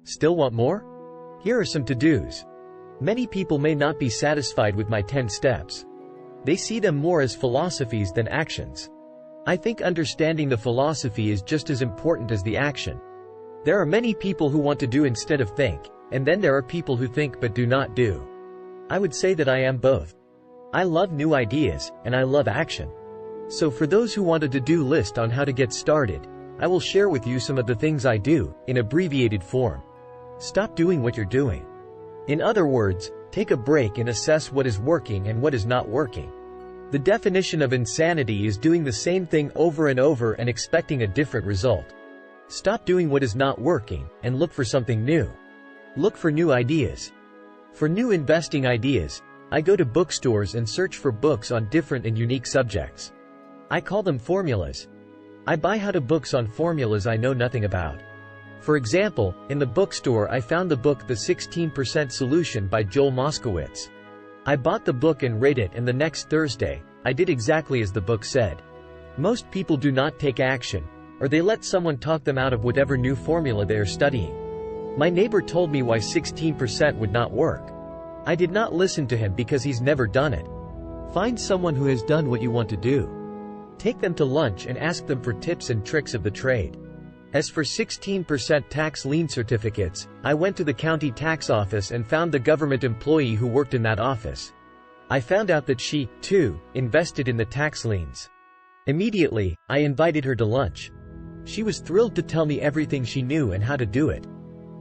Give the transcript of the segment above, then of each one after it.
Still want more? Here are some to-dos. Many people may not be satisfied with my 10 steps. They see them more as philosophies than actions. I think understanding the philosophy is just as important as the action. There are many people who want to do instead of think, and then there are people who think but do not do. I would say that I am both. I love new ideas, and I love action. So for those who want a to-do list on how to get started, I will share with you some of the things I do, in abbreviated form. Stop doing what you're doing. In other words, take a break and assess what is working and what is not working. The definition of insanity is doing the same thing over and over and expecting a different result. Stop doing what is not working, and look for something new. Look for new ideas. For new investing ideas, I go to bookstores and search for books on different and unique subjects. I call them formulas. I buy how-to books on formulas I know nothing about. For example, in the bookstore I found the book The 16% Solution by Joel Moskowitz. I bought the book and read it, and the next Thursday, I did exactly as the book said. Most people do not take action, or they let someone talk them out of whatever new formula they are studying. My neighbor told me why 16% would not work. I did not listen to him because he's never done it. Find someone who has done what you want to do. Take them to lunch and ask them for tips and tricks of the trade. As for 16% tax lien certificates, I went to the county tax office and found the government employee who worked in that office. I found out that she, too, invested in the tax liens. Immediately, I invited her to lunch. She was thrilled to tell me everything she knew and how to do it.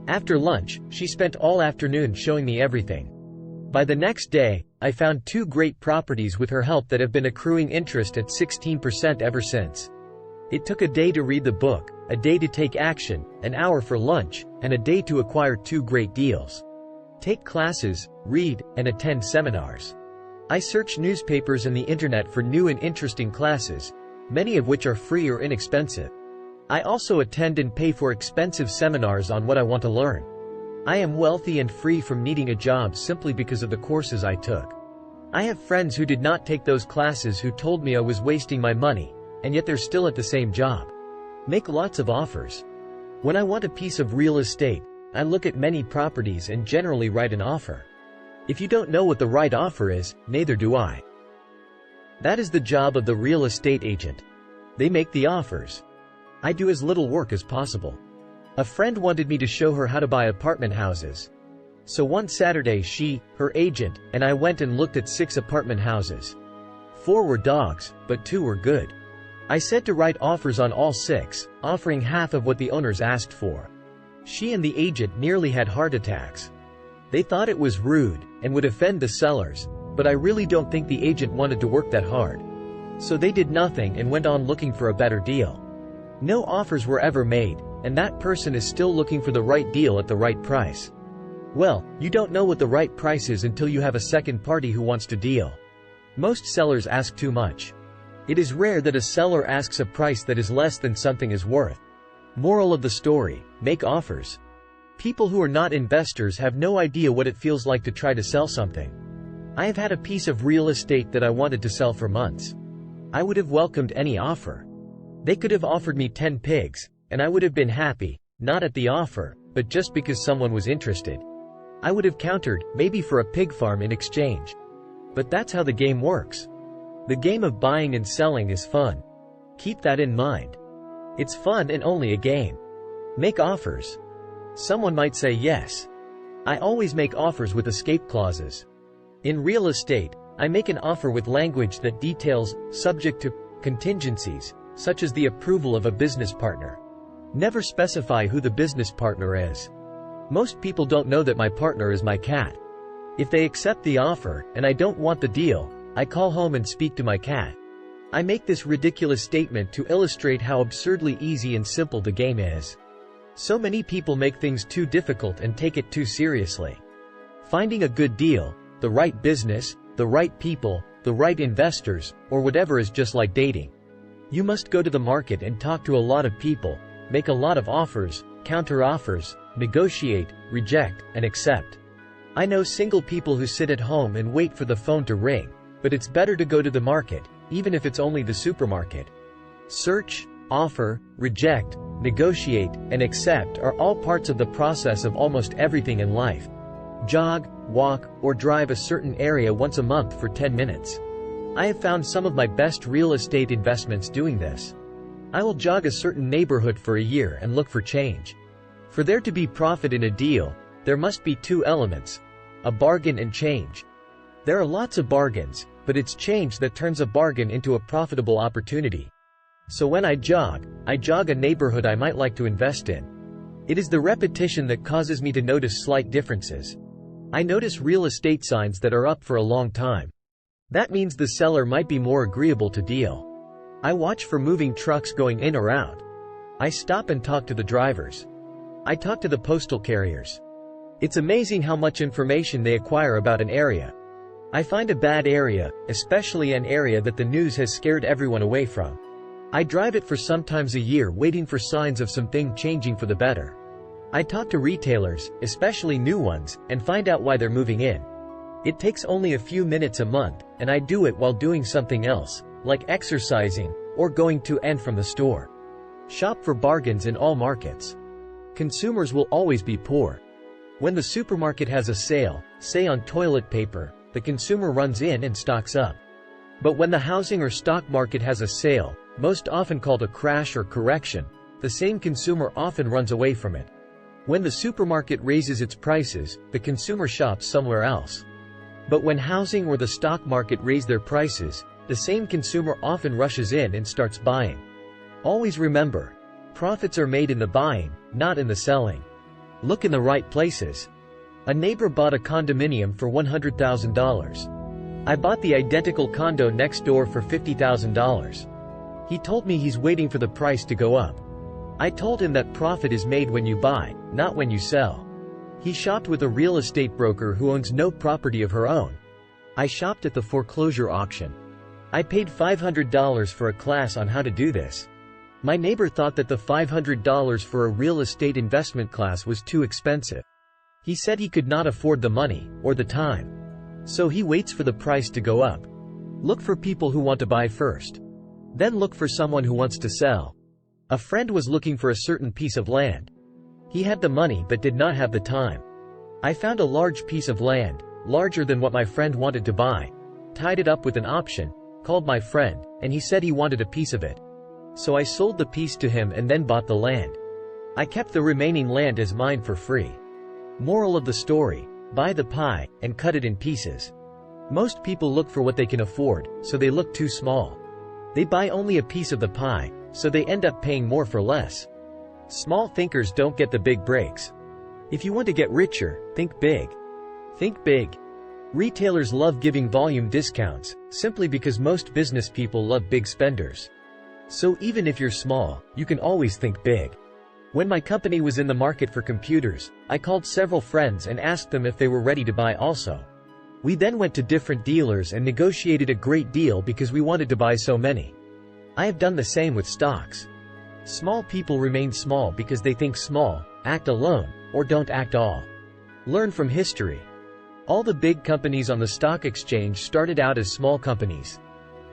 After lunch, she spent all afternoon showing me everything. By the next day, I found 2 great properties with her help that have been accruing interest at 16% ever since. It took a day to read the book, a day to take action, an hour for lunch, and a day to acquire 2 great deals. Take classes, read, and attend seminars. I search newspapers and the internet for new and interesting classes, many of which are free or inexpensive. I also attend and pay for expensive seminars on what I want to learn. I am wealthy and free from needing a job simply because of the courses I took. I have friends who did not take those classes who told me I was wasting my money, and yet they're still at the same job. Make lots of offers. When I want a piece of real estate, I look at many properties and generally write an offer. If you don't know what the right offer is, neither do I. That is the job of the real estate agent. They make the offers. I do as little work as possible. A friend wanted me to show her how to buy apartment houses. So one Saturday she, her agent, and I went and looked at 6 apartment houses. 4 were dogs, but 2 were good. I said to write offers on all 6, offering half of what the owners asked for. She and the agent nearly had heart attacks. They thought it was rude, and would offend the sellers, but I really don't think the agent wanted to work that hard. So they did nothing and went on looking for a better deal. No offers were ever made, and that person is still looking for the right deal at the right price. Well, you don't know what the right price is until you have a second party who wants to deal. Most sellers ask too much. It is rare that a seller asks a price that is less than something is worth. Moral of the story: make offers. People who are not investors have no idea what it feels like to try to sell something. I have had a piece of real estate that I wanted to sell for months. I would have welcomed any offer. They could have offered me 10 pigs, and I would have been happy, not at the offer, but just because someone was interested. I would have countered, maybe for a pig farm in exchange. But that's how the game works. The game of buying and selling is fun. Keep that in mind. It's fun and only a game. Make offers. Someone might say yes. I always make offers with escape clauses. In real estate, I make an offer with language that details, subject to contingencies, such as the approval of a business partner. Never specify who the business partner is. Most people don't know that my partner is my cat. If they accept the offer, and I don't want the deal, I call home and speak to my cat. I make this ridiculous statement to illustrate how absurdly easy and simple the game is. So many people make things too difficult and take it too seriously. Finding a good deal, the right business, the right people, the right investors, or whatever is just like dating. You must go to the market and talk to a lot of people, make a lot of offers, counter offers, negotiate, reject, and accept. I know single people who sit at home and wait for the phone to ring, but it's better to go to the market, even if it's only the supermarket. Search, offer, reject, negotiate, and accept are all parts of the process of almost everything in life. Jog, walk, or drive a certain area once a month for 10 minutes. I have found some of my best real estate investments doing this. I will jog a certain neighborhood for a year and look for change. For there to be profit in a deal, there must be two elements: a bargain and change. There are lots of bargains, but it's change that turns a bargain into a profitable opportunity. So when I jog a neighborhood I might like to invest in. It is the repetition that causes me to notice slight differences. I notice real estate signs that are up for a long time. That means the seller might be more agreeable to deal. I watch for moving trucks going in or out. I stop and talk to the drivers. I talk to the postal carriers. It's amazing how much information they acquire about an area. I find a bad area, especially an area that the news has scared everyone away from. I drive it for sometimes a year waiting for signs of something changing for the better. I talk to retailers, especially new ones, and find out why they're moving in. It takes only a few minutes a month, and I do it while doing something else, like exercising, or going to and from the store. Shop for bargains in all markets. Consumers will always be poor. When the supermarket has a sale, say on toilet paper, the consumer runs in and stocks up. But when the housing or stock market has a sale, most often called a crash or correction, the same consumer often runs away from it. When the supermarket raises its prices, the consumer shops somewhere else. But when housing or the stock market raise their prices, the same consumer often rushes in and starts buying. Always remember, profits are made in the buying, not in the selling. Look in the right places. A neighbor bought a condominium for $100,000. I bought the identical condo next door for $50,000. He told me he's waiting for the price to go up. I told him that profit is made when you buy, not when you sell. He shopped with a real estate broker who owns no property of her own. I shopped at the foreclosure auction. I paid $500 for a class on how to do this. My neighbor thought that the $500 for a real estate investment class was too expensive. He said he could not afford the money, or the time. So he waits for the price to go up. Look for people who want to buy first. Then look for someone who wants to sell. A friend was looking for a certain piece of land. He had the money but did not have the time. I found a large piece of land, larger than what my friend wanted to buy, tied it up with an option, called my friend, and he said he wanted a piece of it. So I sold the piece to him and then bought the land. I kept the remaining land as mine for free. Moral of the story: buy the pie, and cut it in pieces. Most people look for what they can afford, so they look too small. They buy only a piece of the pie, so they end up paying more for less. Small thinkers don't get the big breaks. If you want to get richer, think big. Think big. Retailers love giving volume discounts, simply because most business people love big spenders. So even if you're small, you can always think big. When my company was in the market for computers, I called several friends and asked them if they were ready to buy also. We then went to different dealers and negotiated a great deal because we wanted to buy so many. I have done the same with stocks. Small people remain small because they think small, act alone, or don't act all. Learn from history. All the big companies on the stock exchange started out as small companies.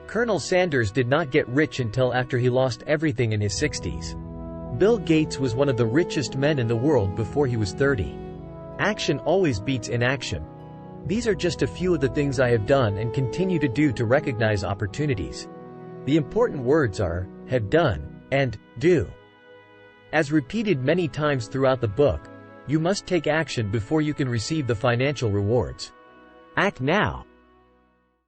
Colonel Sanders did not get rich until after he lost everything in his 60s. Bill Gates was one of the richest men in the world before he was 30. Action always beats inaction. These are just a few of the things I have done and continue to do to recognize opportunities. The important words are, have done, and, do. As repeated many times throughout the book, you must take action before you can receive the financial rewards. Act now.